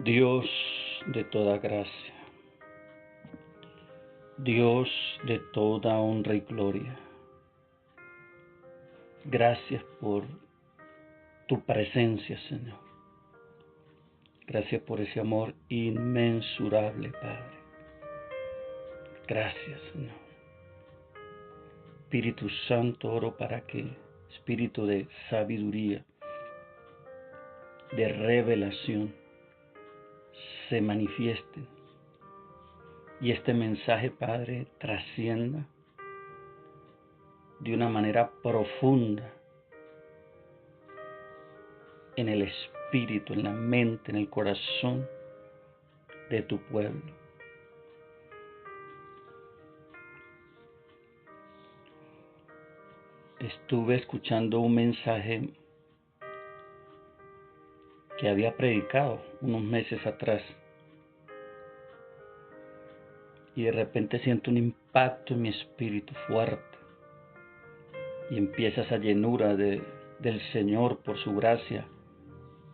Dios de toda gracia, Dios de toda honra y gloria, gracias por tu presencia, Señor. Gracias por ese amor inmensurable, Padre. Gracias, Señor. Espíritu Santo, oro para que espíritu de sabiduría, de revelación, se manifieste y este mensaje, Padre, trascienda de una manera profunda en el espíritu, en la mente, en el corazón de tu pueblo. Estuve escuchando un mensaje que había predicado unos meses atrás y de repente siento un impacto en mi espíritu fuerte y empieza esa llenura del Señor por su gracia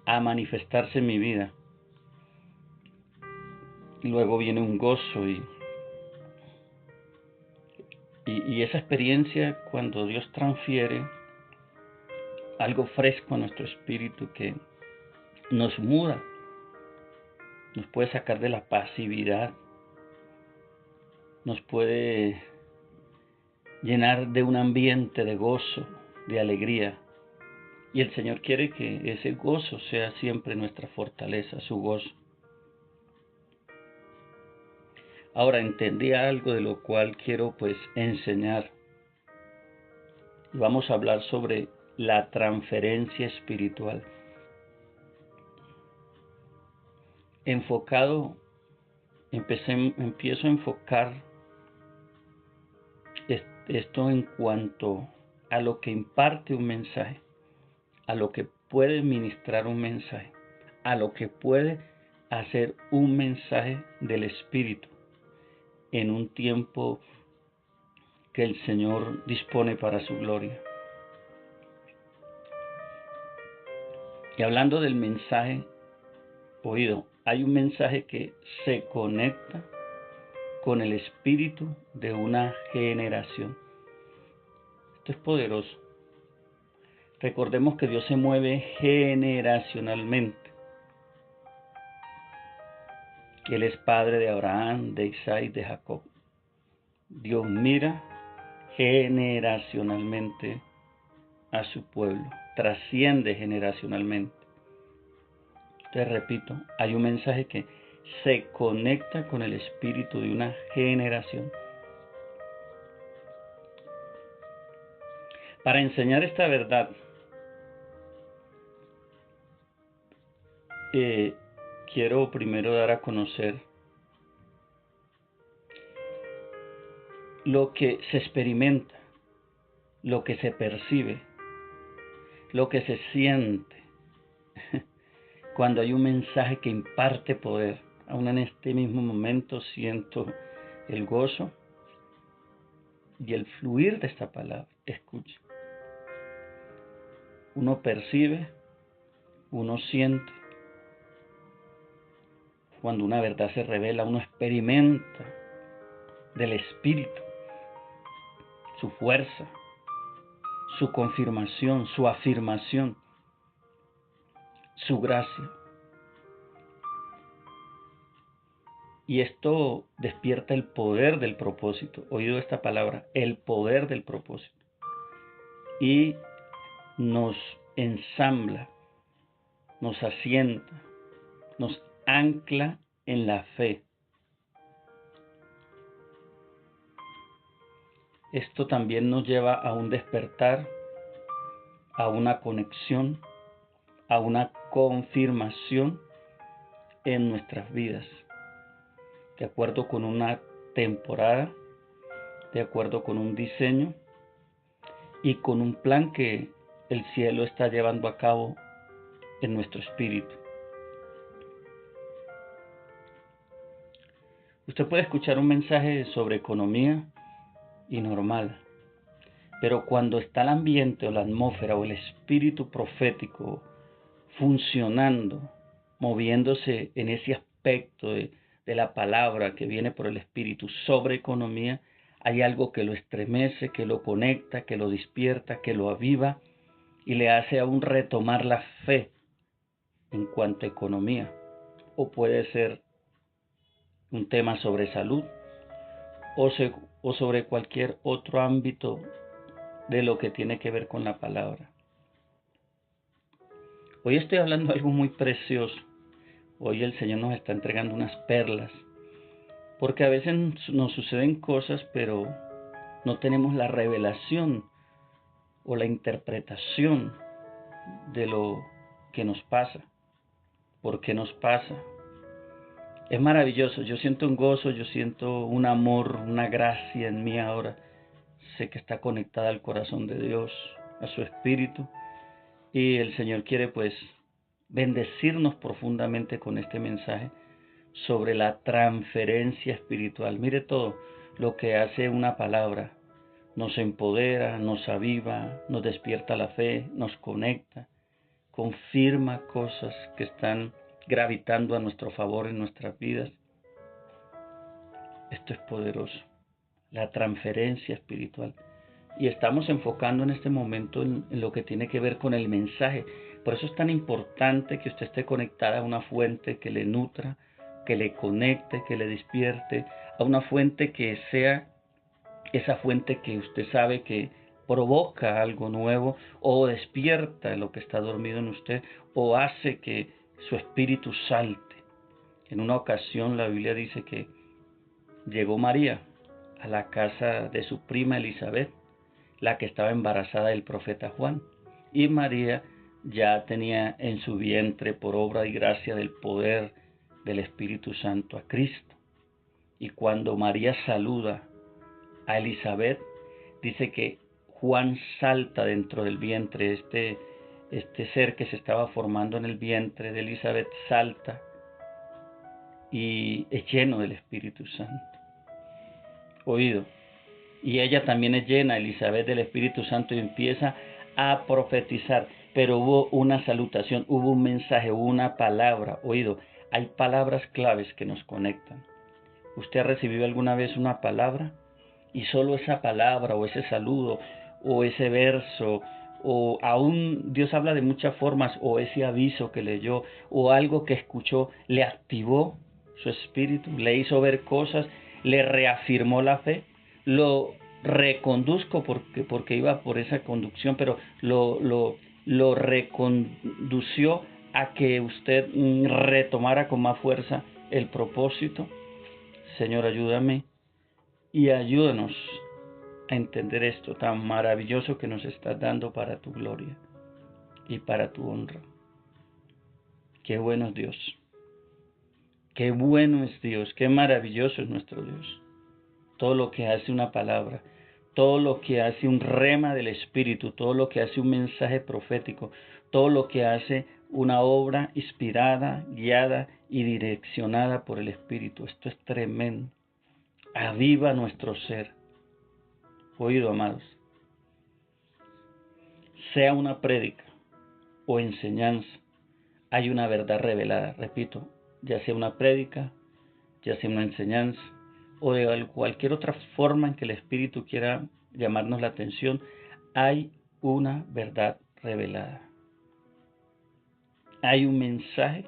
a manifestarse en mi vida. Y luego viene un gozo y esa experiencia cuando Dios transfiere algo fresco a nuestro espíritu que nos muda, nos puede sacar de la pasividad, nos puede llenar de un ambiente de gozo, de alegría. Y el Señor quiere que ese gozo sea siempre nuestra fortaleza, su gozo. Ahora entendí algo de lo cual quiero enseñar. Y vamos a hablar sobre la transferencia espiritual. Empiezo a enfocar esto en cuanto a lo que imparte un mensaje, a lo que puede ministrar un mensaje, a lo que puede hacer un mensaje del Espíritu en un tiempo que el Señor dispone para su gloria. Y hablando del mensaje oído, hay un mensaje que se conecta con el espíritu de una generación. Esto es poderoso. Recordemos que Dios se mueve generacionalmente. Él es padre de Abraham, de Isaac y de Jacob. Dios mira generacionalmente a su pueblo, trasciende generacionalmente. Te repito, hay un mensaje que se conecta con el espíritu de una generación. Para enseñar esta verdad, quiero primero dar a conocer lo que se experimenta, lo que se percibe, lo que se siente cuando hay un mensaje que imparte poder. Aún en este mismo momento siento el gozo y el fluir de esta palabra. Escuche. Uno percibe, uno siente. Cuando una verdad se revela, uno experimenta del Espíritu su fuerza, su confirmación, su afirmación, su gracia. Y esto despierta el poder del propósito. Oído esta palabra, el poder del propósito. Y nos ensambla, nos asienta, nos ancla en la fe. Esto también nos lleva a un despertar, a una conexión, a una confirmación en nuestras vidas, de acuerdo con una temporada, de acuerdo con un diseño y con un plan que el cielo está llevando a cabo en nuestro espíritu. Usted puede escuchar un mensaje sobre economía y normal, pero cuando está el ambiente o la atmósfera o el espíritu profético funcionando moviéndose en ese aspecto de la palabra que viene por el Espíritu sobre economía, hay algo que lo estremece, que lo conecta, que lo despierta, que lo aviva y le hace aún retomar la fe en cuanto a economía. O puede ser un tema sobre salud o sobre cualquier otro ámbito de lo que tiene que ver con la palabra. Hoy estoy hablando de algo muy precioso. Hoy el Señor nos está entregando unas perlas, porque a veces nos suceden cosas, pero no tenemos la revelación o la interpretación de lo que nos pasa. ¿Por qué nos pasa? Es maravilloso, yo siento un gozo, yo siento un amor, una gracia en mí ahora. Sé que está conectada al corazón de Dios, a su Espíritu, y el Señor quiere pues bendecirnos profundamente con este mensaje sobre la transferencia espiritual. Mire todo lo que hace una palabra. Nos empodera, nos aviva, nos despierta la fe, nos conecta, confirma cosas que están gravitando a nuestro favor en nuestras vidas. Esto es poderoso, la transferencia espiritual. Y estamos enfocando en este momento en lo que tiene que ver con el mensaje. Por eso es tan importante que usted esté conectada a una fuente que le nutra, que le conecte, que le despierte, a una fuente que sea esa fuente que usted sabe que provoca algo nuevo o despierta lo que está dormido en usted o hace que su espíritu salte. En una ocasión la Biblia dice que llegó María a la casa de su prima Elizabeth, la que estaba embarazada del profeta Juan, y María ya tenía en su vientre, por obra y gracia del poder del Espíritu Santo, a Cristo. Y cuando María saluda a Elizabeth, dice que Juan salta dentro del vientre, este ser que se estaba formando en el vientre de Elizabeth salta y es lleno del Espíritu Santo. Oído. Y ella también es llena, Elizabeth, del Espíritu Santo, y empieza a profetizar. Pero hubo una salutación, hubo un mensaje, hubo una palabra. Oído, hay palabras claves que nos conectan. ¿Usted ha recibido alguna vez una palabra? Y solo esa palabra o ese saludo o ese verso o aún Dios habla de muchas formas, o ese aviso que leyó o algo que escuchó le activó su espíritu, le hizo ver cosas, le reafirmó la fe, lo reconduzco porque iba por esa conducción, pero lo recondució a que usted retomara con más fuerza el propósito. Señor, ayúdame y ayúdanos a entender esto tan maravilloso que nos estás dando para tu gloria y para tu honra. Qué bueno es Dios. Qué bueno es Dios. Qué maravilloso es nuestro Dios. Todo lo que hace una palabra, todo lo que hace un rema del Espíritu, todo lo que hace un mensaje profético, todo lo que hace una obra inspirada, guiada y direccionada por el Espíritu. Esto es tremendo. Aviva nuestro ser. Oído, amados. Sea una prédica o enseñanza, hay una verdad revelada. Repito, ya sea una prédica, ya sea una enseñanza, o de cualquier otra forma en que el Espíritu quiera llamarnos la atención, hay una verdad revelada. Hay un mensaje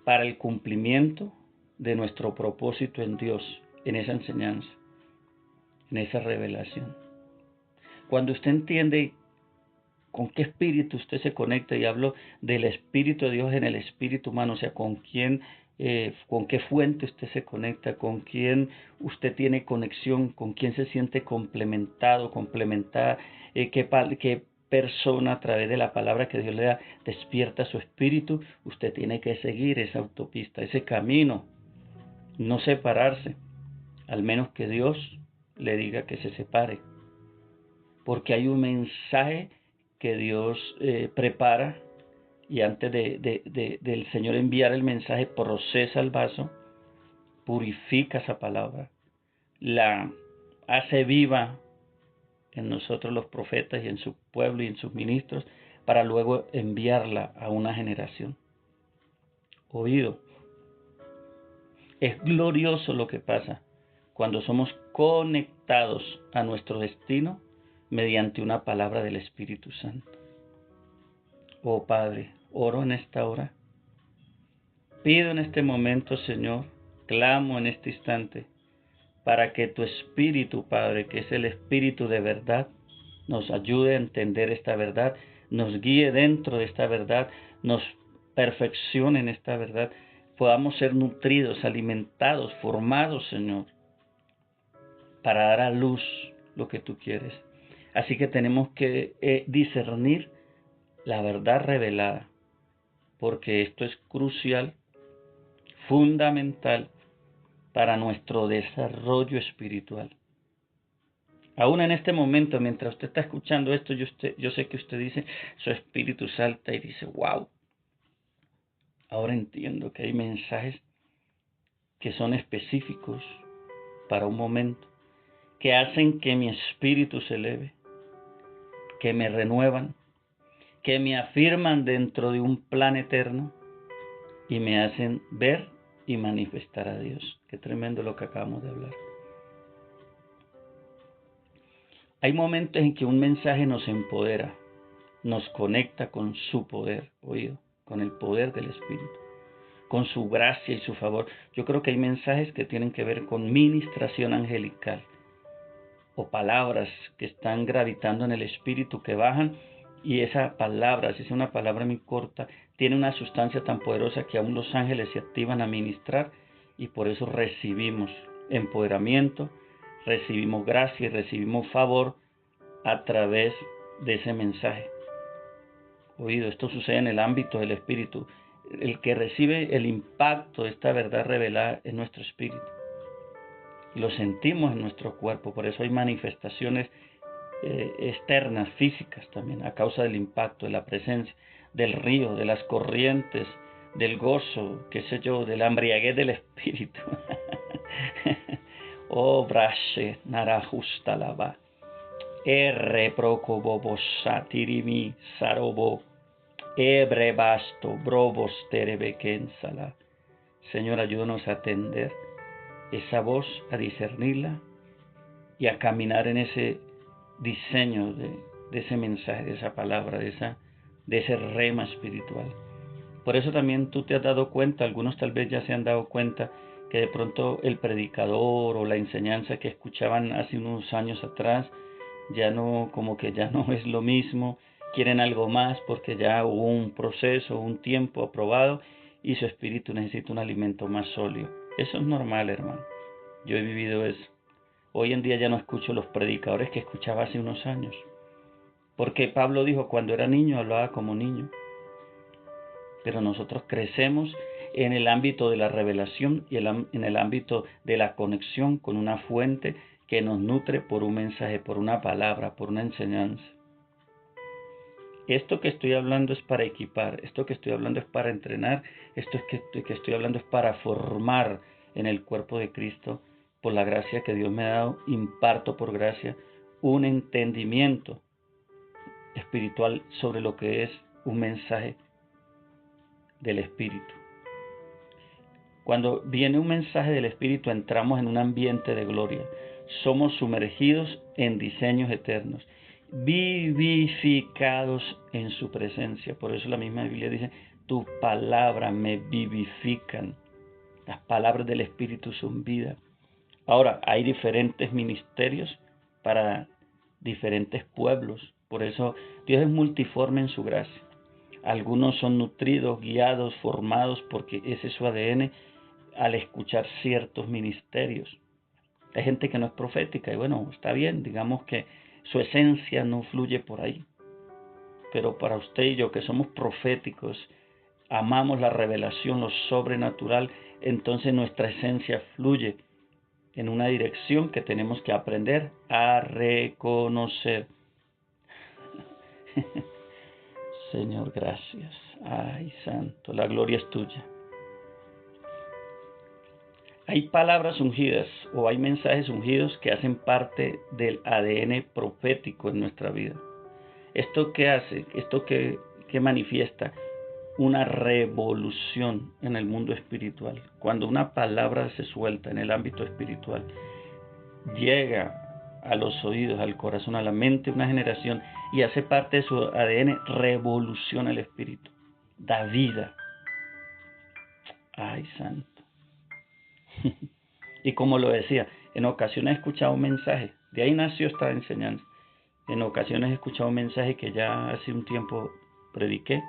para el cumplimiento de nuestro propósito en Dios, en esa enseñanza, en esa revelación. Cuando usted entiende con qué espíritu usted se conecta, y hablo del Espíritu de Dios en el espíritu humano, o sea, con qué fuente usted se conecta, con quién usted tiene conexión, con quién se siente complementado, complementada, qué persona a través de la palabra que Dios le da despierta su espíritu. Usted tiene que seguir esa autopista, ese camino, no separarse, al menos que Dios le diga que se separe, porque hay un mensaje que Dios prepara, y antes del Señor enviar el mensaje, procesa el vaso, purifica esa palabra, la hace viva en nosotros los profetas y en su pueblo y en sus ministros, para luego enviarla a una generación. Oído. Es glorioso lo que pasa cuando somos conectados a nuestro destino mediante una palabra del Espíritu Santo. Oh Padre, oro en esta hora. Pido en este momento, Señor, clamo en este instante, para que tu Espíritu, Padre, que es el Espíritu de verdad, nos ayude a entender esta verdad, nos guíe dentro de esta verdad, nos perfeccione en esta verdad, podamos ser nutridos, alimentados, formados, Señor, para dar a luz lo que tú quieres. Así que tenemos que discernir la verdad revelada, porque esto es crucial, fundamental para nuestro desarrollo espiritual. Aún en este momento, mientras usted está escuchando esto, yo sé que usted dice, su espíritu salta y dice, wow, ahora entiendo que hay mensajes que son específicos para un momento, que hacen que mi espíritu se eleve, que me renuevan, que me afirman dentro de un plan eterno y me hacen ver y manifestar a Dios. Qué tremendo lo que acabamos de hablar. Hay momentos en que un mensaje nos empodera, nos conecta con su poder, oído, con el poder del Espíritu, con su gracia y su favor. Yo creo que hay mensajes que tienen que ver con ministración angelical o palabras que están gravitando en el Espíritu, que bajan, y esa palabra, si es una palabra muy corta, tiene una sustancia tan poderosa que aún los ángeles se activan a ministrar, y por eso recibimos empoderamiento, recibimos gracia y recibimos favor a través de ese mensaje. Oído, esto sucede en el ámbito del espíritu. El que recibe el impacto de esta verdad revelada es nuestro espíritu. Lo sentimos en nuestro cuerpo, por eso hay manifestaciones externas, físicas también, a causa del impacto, de la presencia, del río, de las corrientes, del gozo, qué sé yo, de la embriaguez del espíritu. Oh, brashe, narajusta lava. Procobobo satirimi sarobo. Ebrebasto, brobos terebekensala. Señor, ayúdanos a atender esa voz, a discernirla y a caminar en ese diseño de ese mensaje, de esa palabra, de ese rema espiritual. Por eso también tú te has dado cuenta, algunos tal vez ya se han dado cuenta, que de pronto el predicador o la enseñanza que escuchaban hace unos años atrás, ya no, como que ya no es lo mismo, quieren algo más porque ya hubo un proceso, un tiempo aprobado y su espíritu necesita un alimento más sólido. Eso es normal, hermano. Yo he vivido eso. Hoy en día ya no escucho los predicadores que escuchaba hace unos años. Porque Pablo dijo, cuando era niño hablaba como niño. Pero nosotros crecemos en el ámbito de la revelación y en el ámbito de la conexión con una fuente que nos nutre por un mensaje, por una palabra, por una enseñanza. Esto que estoy hablando es para equipar, esto que estoy hablando es para entrenar, esto que estoy hablando es para formar en el cuerpo de Cristo. Por la gracia que Dios me ha dado, imparto por gracia un entendimiento espiritual sobre lo que es un mensaje del Espíritu. Cuando viene un mensaje del Espíritu, entramos en un ambiente de gloria. Somos sumergidos en diseños eternos, vivificados en su presencia. Por eso la misma Biblia dice, tus palabras me vivifican. Las palabras del Espíritu son vida. Ahora, hay diferentes ministerios para diferentes pueblos. Por eso Dios es multiforme en su gracia. Algunos son nutridos, guiados, formados, porque ese es su ADN al escuchar ciertos ministerios. Hay gente que no es profética y bueno, está bien, digamos que su esencia no fluye por ahí. Pero para usted y yo que somos proféticos, amamos la revelación, lo sobrenatural, entonces nuestra esencia fluye en una dirección que tenemos que aprender a reconocer. Señor, gracias. Ay, santo, la gloria es tuya. Hay palabras ungidas o hay mensajes ungidos que hacen parte del ADN profético en nuestra vida. ¿Esto qué hace? ¿Esto qué manifiesta? una revolución en el mundo espiritual. Cuando una palabra se suelta en el ámbito espiritual, llega a los oídos, al corazón, a la mente de una generación y hace parte de su ADN, revoluciona el espíritu, da vida. Ay, santo. Y como lo decía, en ocasiones he escuchado un mensaje, de ahí nació esta enseñanza. En ocasiones he escuchado un mensaje que ya hace un tiempo prediqué,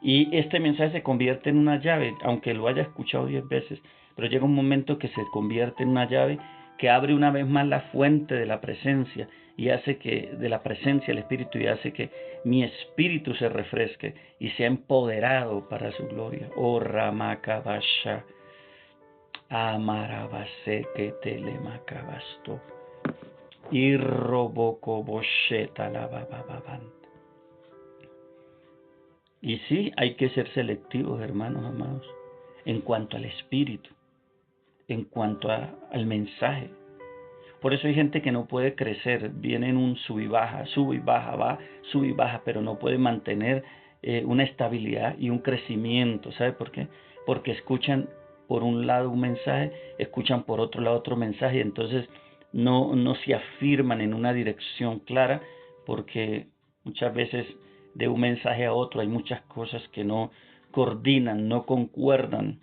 y este mensaje se convierte en una llave, aunque lo haya escuchado 10 veces, pero llega un momento que se convierte en una llave que abre una vez más la fuente de la presencia y hace que, de la presencia del Espíritu, y hace que mi espíritu se refresque y sea empoderado para su gloria. Oh Ramakabasha, Amarabase que telemakabasto, y Robokobosheta la babababanta. Y sí, hay que ser selectivos, hermanos amados, en cuanto al espíritu, en cuanto al mensaje. Por eso hay gente que no puede crecer, viene en un sub y baja, va, sub y baja, pero no puede mantener una estabilidad y un crecimiento. ¿Sabe por qué? Porque escuchan por un lado un mensaje, escuchan por otro lado otro mensaje, y entonces no se afirman en una dirección clara, porque muchas veces de un mensaje a otro hay muchas cosas que no coordinan, no concuerdan,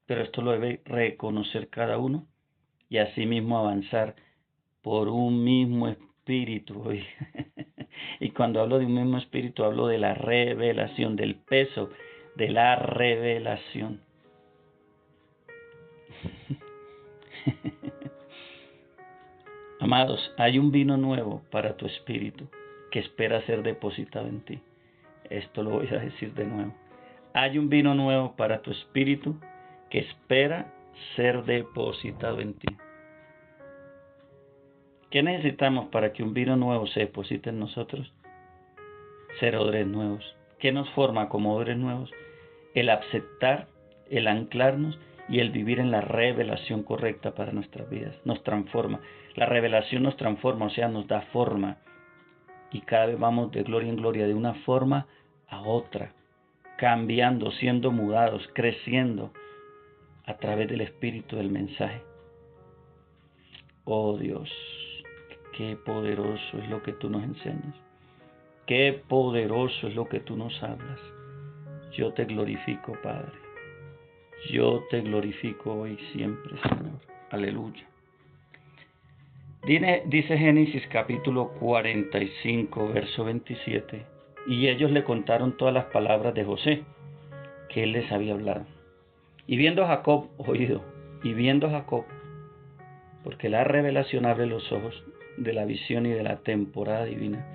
pero esto lo debe reconocer cada uno y asimismo avanzar por un mismo espíritu. Y cuando hablo de un mismo espíritu, hablo de la revelación, del peso de la revelación. Amados, hay un vino nuevo para tu espíritu que espera ser depositado en ti. Esto lo voy a decir de nuevo. Hay un vino nuevo para tu espíritu que espera ser depositado en ti. ¿Qué necesitamos para que un vino nuevo se deposite en nosotros? Ser odres nuevos. ¿Qué nos forma como odres nuevos? El aceptar, el anclarnos y el vivir en la revelación correcta para nuestras vidas. Nos transforma. La revelación nos transforma, o sea, nos da forma. Y cada vez vamos de gloria en gloria, de una forma a otra, cambiando, siendo mudados, creciendo a través del espíritu del mensaje. Oh Dios, qué poderoso es lo que tú nos enseñas. Qué poderoso es lo que tú nos hablas. Yo te glorifico, Padre. Yo te glorifico hoy y siempre, Señor. Aleluya. Dice Génesis capítulo 45, verso 27. Y ellos le contaron todas las palabras de José, que él les había hablado. Y viendo Jacob, porque la revelación abre los ojos de la visión y de la temporada divina.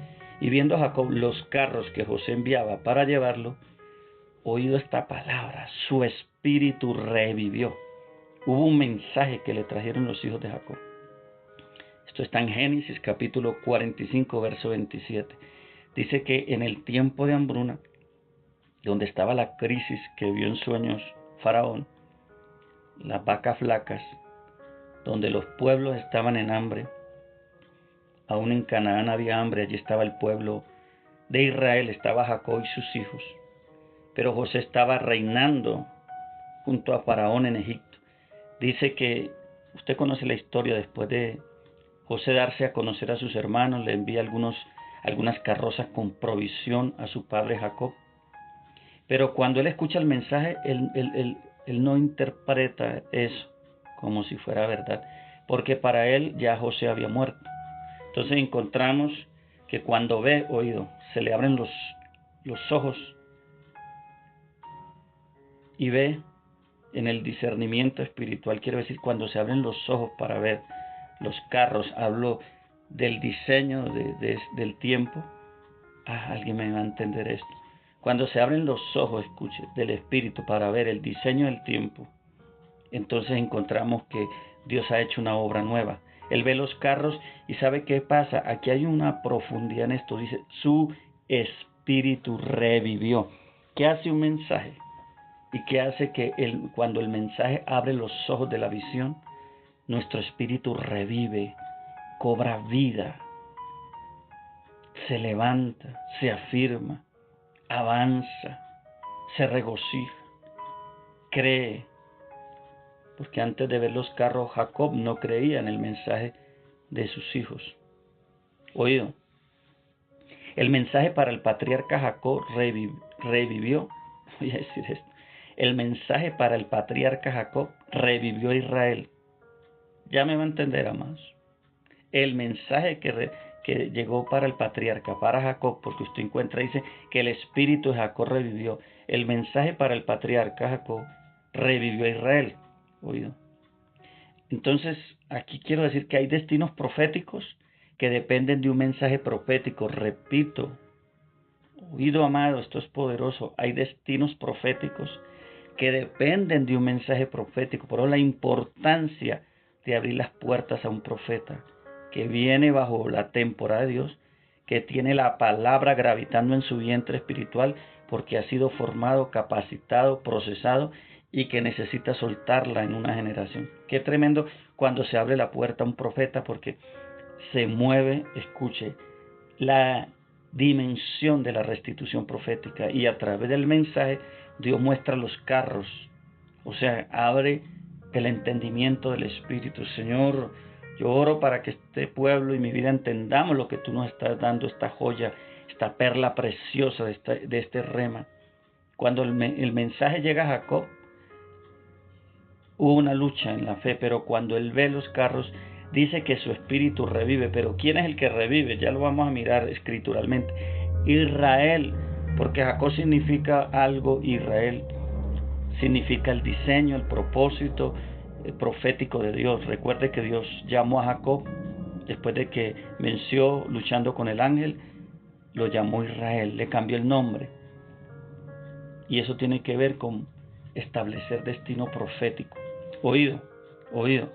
Y viendo Jacob los carros que José enviaba para llevarlo, oído esta palabra, su espíritu revivió. Hubo un mensaje que le trajeron los hijos de Jacob. Esto está en Génesis capítulo 45, verso 27. Dice que en el tiempo de hambruna, donde estaba la crisis que vio en sueños Faraón, las vacas flacas, donde los pueblos estaban en hambre, aún en Canaán había hambre, allí estaba el pueblo de Israel, estaba Jacob y sus hijos. Pero José estaba reinando junto a Faraón en Egipto. Dice que, usted conoce la historia, después de José darse a conocer a sus hermanos, le envía algunas carrozas con provisión a su padre Jacob. Pero cuando él escucha el mensaje, él no interpreta eso como si fuera verdad, porque para él ya José había muerto. Entonces encontramos que cuando ve, se le abren los ojos y ve en el discernimiento espiritual, quiero decir, cuando se abren los ojos para ver los carros, hablo del diseño del tiempo. Alguien me va a entender esto. Cuando se abren los ojos, escuche, del espíritu para ver el diseño del tiempo, entonces encontramos que Dios ha hecho una obra nueva. Él ve los carros y ¿sabe qué pasa? Aquí hay una profundidad en esto. Dice, su espíritu revivió. ¿Qué hace un mensaje? ¿Y qué hace que cuando el mensaje abre los ojos de la visión, nuestro espíritu revive, cobra vida, se levanta, se afirma, avanza? se regocija, cree, porque antes de ver los carros Jacob no creía en el mensaje de sus hijos. Oído, el mensaje para el patriarca Jacob revivió, voy a decir esto, el mensaje para el patriarca Jacob revivió a Israel. Ya me va a entender, amados. El mensaje que llegó para el patriarca, para Jacob, porque usted encuentra, dice que el espíritu de Jacob revivió. El mensaje para el patriarca Jacob revivió a Israel. Oído. Entonces, aquí quiero decir que hay destinos proféticos que dependen de un mensaje profético. Repito, oído amado, esto es poderoso. Hay destinos proféticos que dependen de un mensaje profético. Por eso la importancia de abrir las puertas a un profeta que viene bajo la temporada de Dios, que tiene la palabra gravitando en su vientre espiritual porque ha sido formado, capacitado, procesado y que necesita soltarla en una generación. Qué tremendo cuando se abre la puerta a un profeta, porque se mueve, escuche, la dimensión de la restitución profética, y a través del mensaje Dios muestra los carros, o sea, abre el entendimiento del Espíritu. Señor, yo oro para que este pueblo y mi vida entendamos lo que tú nos estás dando, esta joya, esta perla preciosa de este rema. Cuando el mensaje llega a Jacob, hubo una lucha en la fe, pero cuando él ve los carros, dice que su espíritu revive. Pero ¿quién es el que revive? Ya lo vamos a mirar escrituralmente. Israel, porque Jacob significa algo, Israel significa el diseño, el propósito profético de Dios. Recuerde que Dios llamó a Jacob después de que venció luchando con el ángel, lo llamó Israel, le cambió el nombre. Y eso tiene que ver con establecer destino profético. Oído, oído.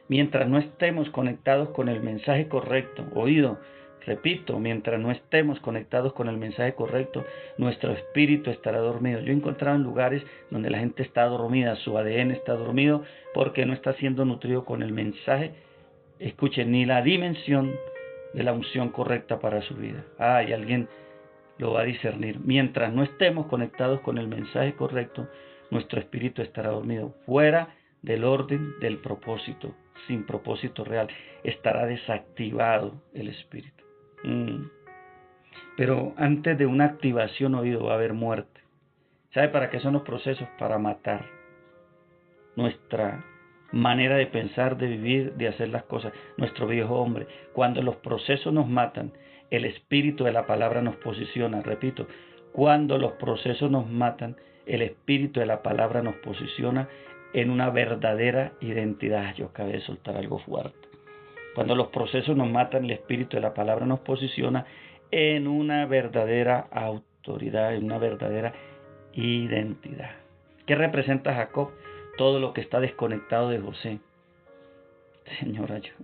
Mientras no estemos conectados con el mensaje correcto, oído, repito, mientras no estemos conectados con el mensaje correcto, nuestro espíritu estará dormido. Yo he encontrado en lugares donde la gente está dormida, su ADN está dormido porque no está siendo nutrido con el mensaje, escuchen, ni la dimensión de la unción correcta para su vida. Y alguien lo va a discernir. Mientras no estemos conectados con el mensaje correcto, nuestro espíritu estará dormido, fuera del orden del propósito, sin propósito real. Estará desactivado el espíritu. Pero antes de una activación, oído, va a haber muerte. ¿Sabe para qué son los procesos? Para matar nuestra manera de pensar, de vivir, de hacer las cosas, nuestro viejo hombre. Cuando los procesos nos matan, el espíritu de la palabra nos posiciona. Repito, cuando los procesos nos matan, el espíritu de la palabra nos posiciona en una verdadera identidad. Yo acabé de soltar algo fuerte. Cuando los procesos nos matan, el espíritu de la palabra nos posiciona en una verdadera autoridad, en una verdadera identidad. ¿Qué representa Jacob? Todo lo que está desconectado de José. Señor, ayuda.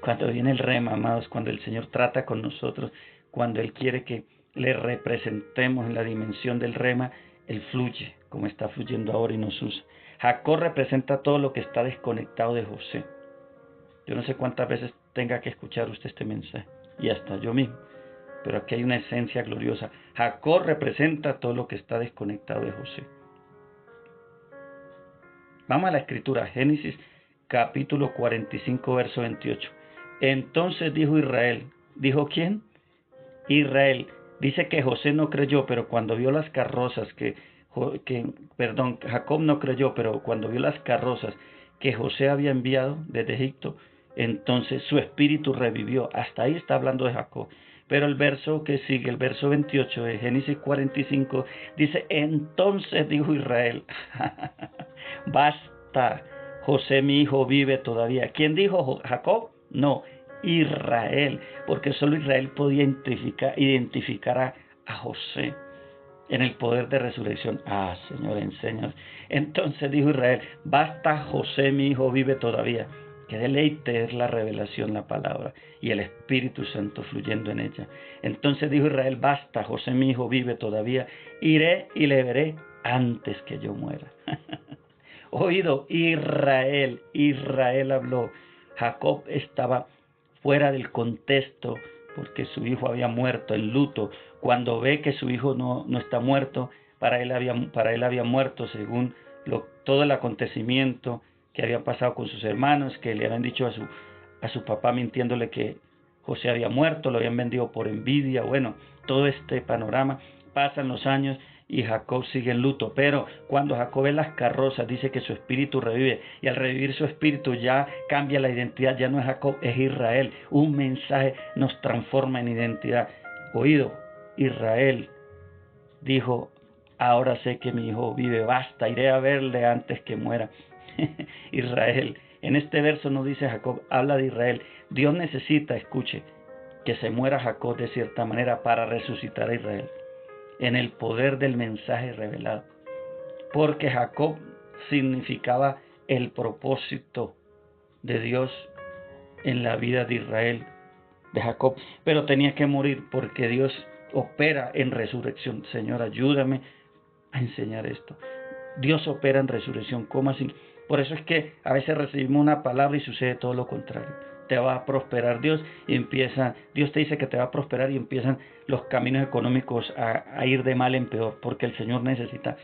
Cuando viene el rema, amados, cuando el Señor trata con nosotros, cuando Él quiere que le representemos en la dimensión del rema, Él fluye, como está fluyendo ahora y nos usa. Jacob representa todo lo que está desconectado de José. Yo no sé cuántas veces tenga que escuchar usted este mensaje, y hasta yo mismo, pero aquí hay una esencia gloriosa. Jacob representa todo lo que está desconectado de José. Vamos a la escritura, Génesis capítulo 45, verso 28. Entonces dijo Israel, ¿dijo quién? Israel. Dice que José no creyó, pero cuando vio las carrozas Jacob no creyó, pero cuando vio las carrozas que José había enviado desde Egipto, entonces su espíritu revivió. Hasta ahí está hablando de Jacob. Pero el verso que sigue, el verso 28 de Génesis 45, dice, entonces dijo Israel, basta, José mi hijo vive todavía. ¿Quién dijo? ¿Jacob? No, Israel, porque solo Israel podía identificar a José en el poder de resurrección. Señor, enséñanos. Entonces dijo Israel, basta, José mi hijo vive todavía. Qué deleite es la revelación, la palabra, y el Espíritu Santo fluyendo en ella. Entonces dijo Israel, basta, José mi hijo vive todavía, iré y le veré antes que yo muera. Oído, Israel habló. Jacob estaba fuera del contexto porque su hijo había muerto en luto. Cuando ve que su hijo no está muerto, para él había muerto según todo el acontecimiento que había pasado con sus hermanos, que le habían dicho a su papá mintiéndole que José había muerto, lo habían vendido por envidia. Bueno, todo este panorama. Pasan los años y Jacob sigue en luto, pero cuando Jacob ve las carrozas, dice que su espíritu revive, y al revivir su espíritu ya cambia la identidad, ya no es Jacob, es Israel. Un mensaje nos transforma en identidad. Oído, Israel dijo: ahora sé que mi hijo vive, basta, iré a verle antes que muera. Israel, en este verso no dice Jacob, habla de Israel. Dios necesita, escuche, que se muera Jacob de cierta manera para resucitar a Israel, en el poder del mensaje revelado, porque Jacob significaba el propósito de Dios en la vida de Israel, de Jacob, pero tenía que morir porque Dios opera en resurrección. Señor, ayúdame a enseñar esto. Dios opera en resurrección. ¿Cómo así? Por eso es que a veces recibimos una palabra y sucede todo lo contrario. Te va a prosperar Dios y Dios te dice que te va a prosperar y empiezan los caminos económicos a ir de mal en peor, porque el Señor necesita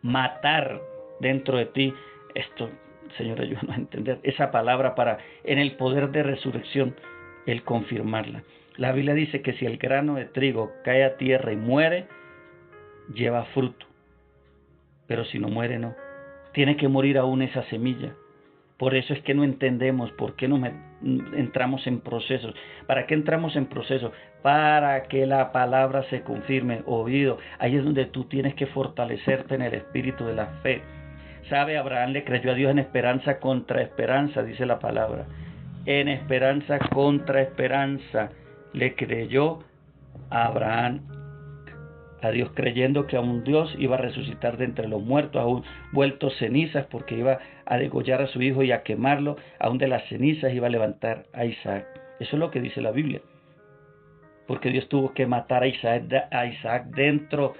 matar dentro de ti esto. Señor, ayúdanos a entender esa palabra para, en el poder de resurrección, el confirmarla. La Biblia dice que si el grano de trigo cae a tierra y muere, lleva fruto, pero si no muere, no. Tiene que morir aún esa semilla. Por eso es que no entendemos por qué entramos en procesos. ¿Para qué entramos en procesos? Para que la palabra se confirme. Oído, ahí es donde tú tienes que fortalecerte en el espíritu de la fe. ¿Sabe? Abraham le creyó a Dios en esperanza contra esperanza, dice la palabra. En esperanza contra esperanza le creyó a Abraham a Dios, creyendo que a un Dios iba a resucitar de entre los muertos, aún vueltos cenizas, porque iba a degollar a su hijo y a quemarlo, aún de las cenizas iba a levantar a Isaac. Eso es lo que dice la Biblia, porque Dios tuvo que matar a Isaac dentro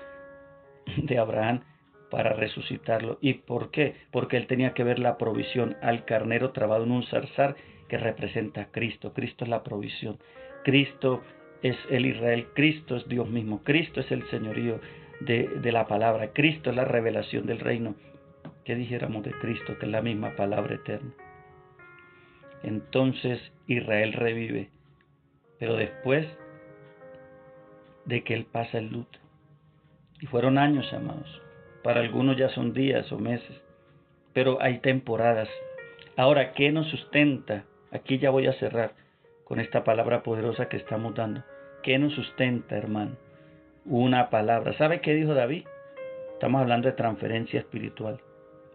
de Abraham para resucitarlo. ¿Y por qué? Porque él tenía que ver la provisión al carnero trabado en un zarzal que representa a Cristo. Cristo es la provisión. Cristo es el Israel. Cristo es Dios mismo. Cristo es el señorío de la palabra. Cristo es la revelación del reino. ¿Qué dijéramos de Cristo? Que es la misma palabra eterna. Entonces Israel revive, pero después de que él pasa el luto. Y fueron años, amados. Para algunos ya son días o meses, pero hay temporadas. Ahora, ¿qué nos sustenta? Aquí ya voy a cerrar con esta palabra poderosa que estamos dando. ¿Qué nos sustenta, hermano? Una palabra. ¿Sabe qué dijo David? Estamos hablando de transferencia espiritual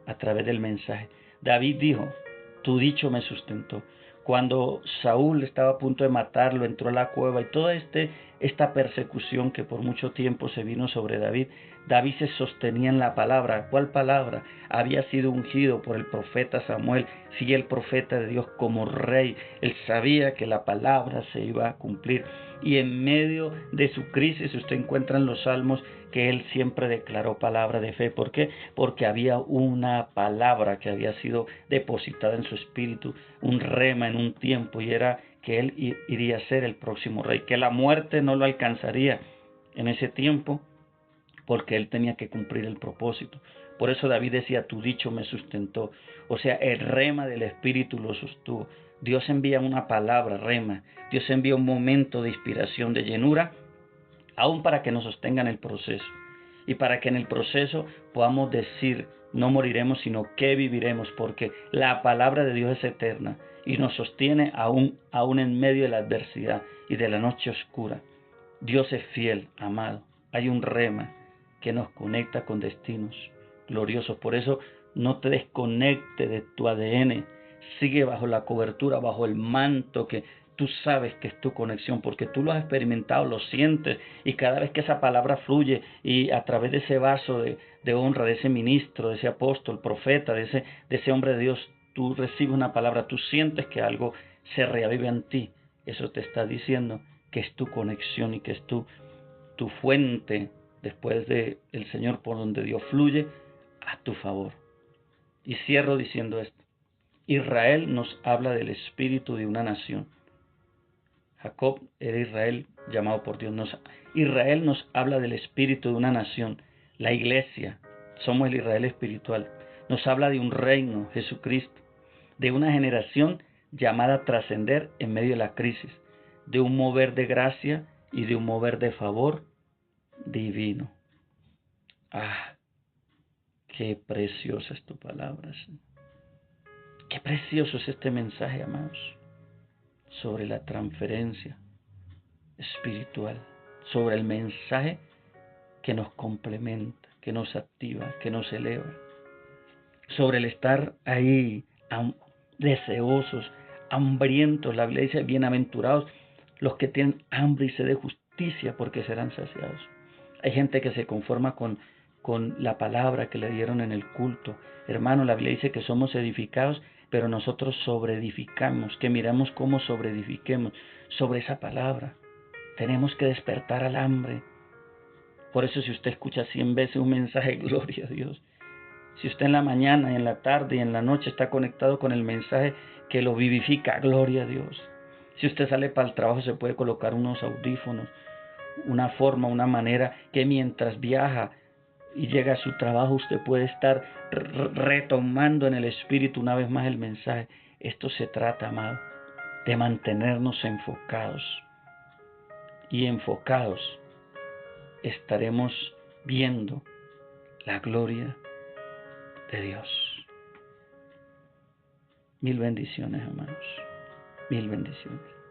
a través del mensaje. David dijo: tu dicho me sustentó. Cuando Saúl estaba a punto de matarlo, entró a la cueva y toda esta persecución que por mucho tiempo se vino sobre David, David se sostenía en la palabra. ¿Cuál palabra? Había sido ungido por el profeta Samuel, sí, el profeta de Dios, como rey. Él sabía que la palabra se iba a cumplir. Y en medio de su crisis, usted encuentra en los salmos que él siempre declaró palabra de fe. ¿Por qué? Porque había una palabra que había sido depositada en su espíritu, un rema en un tiempo, y era que él iría a ser el próximo rey, que la muerte no lo alcanzaría en ese tiempo, porque él tenía que cumplir el propósito. Por eso David decía: tu dicho me sustentó. O sea, el rema del espíritu lo sostuvo. Dios envía una palabra, rema. Dios envía un momento de inspiración, de llenura, aún para que nos sostengan el proceso. Y para que en el proceso podamos decir: no moriremos, sino que viviremos, porque la palabra de Dios es eterna y nos sostiene aún en medio de la adversidad y de la noche oscura. Dios es fiel, amado. Hay un rema que nos conecta con destinos gloriosos. Por eso no te desconectes de tu ADN. Sigue bajo la cobertura, bajo el manto que tú sabes que es tu conexión, porque tú lo has experimentado, lo sientes, y cada vez que esa palabra fluye y a través de ese vaso de honra, de ese ministro, de ese apóstol, profeta, de ese hombre de Dios, tú recibes una palabra, tú sientes que algo se reaviva en ti. Eso te está diciendo que es tu conexión y que es tu fuente después de el Señor, por donde Dios fluye a tu favor. Y cierro diciendo esto: Israel nos habla del espíritu de una nación. Jacob era Israel llamado por Dios. Israel nos habla del espíritu de una nación. La iglesia, somos el Israel espiritual. Nos habla de un reino, Jesucristo, de una generación llamada a trascender en medio de la crisis, de un mover de gracia y de un mover de favor divino. Ah, qué preciosa es tu palabra, Señor. Qué precioso es este mensaje, amados, sobre la transferencia espiritual, sobre el mensaje que nos complementa, que nos activa, que nos eleva, sobre el estar ahí deseosos, hambrientos. La Biblia dice, bienaventurados los que tienen hambre y sed de justicia, porque serán saciados. Hay gente que se conforma con la palabra que le dieron en el culto. Hermano, la Biblia dice que somos edificados, pero nosotros sobreedificamos, que miramos cómo sobreedifiquemos sobre esa palabra. Tenemos que despertar al hambre. Por eso si usted escucha 100 veces un mensaje, gloria a Dios. Si usted en la mañana, en la tarde y en la noche está conectado con el mensaje que lo vivifica, gloria a Dios. Si usted sale para el trabajo se puede colocar unos audífonos, una forma, una manera que mientras viaja y llega a su trabajo usted puede estar retomando en el espíritu una vez más el mensaje. Esto se trata, amado, de mantenernos enfocados. Y enfocados estaremos viendo la gloria de Dios. Mil bendiciones, amados. Mil bendiciones.